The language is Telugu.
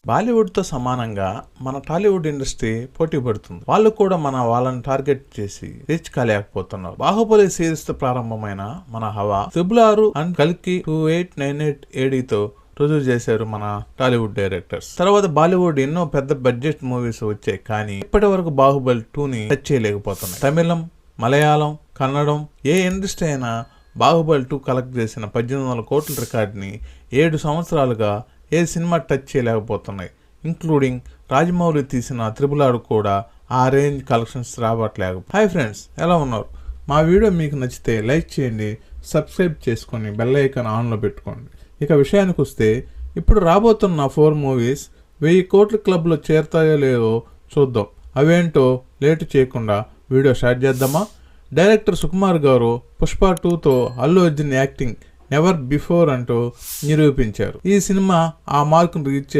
బాలీవుడ్ తో సమానంగా మన టాలీవుడ్ ఇండస్ట్రీ పోటీ పడుతుంది. వాళ్ళు కూడా వాళ్ళని టార్గెట్ చేసి రీచ్ కాలేకపోతున్నారు. బాహుబలి సిరీస్ తో ప్రారంభమైన మన హవా 6 అండ్ కల్కి 2898 ఏడీతో రుజువు చేశారు మన టాలీవుడ్ డైరెక్టర్స్. తర్వాత బాలీవుడ్ ఎన్నో పెద్ద బడ్జెట్ మూవీస్ వచ్చాయి, కానీ ఇప్పటి వరకు బాహుబలి 2ని టచ్ చేయలేకపోతున్నాయి. తమిళం, మలయాళం, కన్నడం ఏ ఇండస్ట్రీ అయినా బాహుబలి 2 కలెక్ట్ చేసిన 1800 కోట్ల రికార్డుని 7 సంవత్సరాలుగా ఏ సినిమా టచ్ చేయలేకపోతున్నాయి. ఇంక్లూడింగ్ రాజమౌళి తీసిన 6 కూడా ఆ రేంజ్ కలెక్షన్స్ రావట్లేదు. హాయ్ ఫ్రెండ్స్, ఎలా ఉన్నారు? మా వీడియో మీకు నచ్చితే లైక్ చేయండి, సబ్స్క్రైబ్ చేసుకొని బెల్ ఐకాన్ ఆన్లో పెట్టుకోండి. ఇక విషయానికి వస్తే, ఇప్పుడు రాబోతున్న 4 మూవీస్ 1000 కోట్ల క్లబ్లో చేరుతాయో లేదో చూద్దాం. అవేంటో లేటు చేయకుండా వీడియో స్టార్ట్ చేద్దామా? డైరెక్టర్ సుకుమార్ గారు పుష్ప 2తో Allu Arjun acting never before అంటూ నిరూపించారు. ఈ సినిమా ఆ మార్కును రీచ్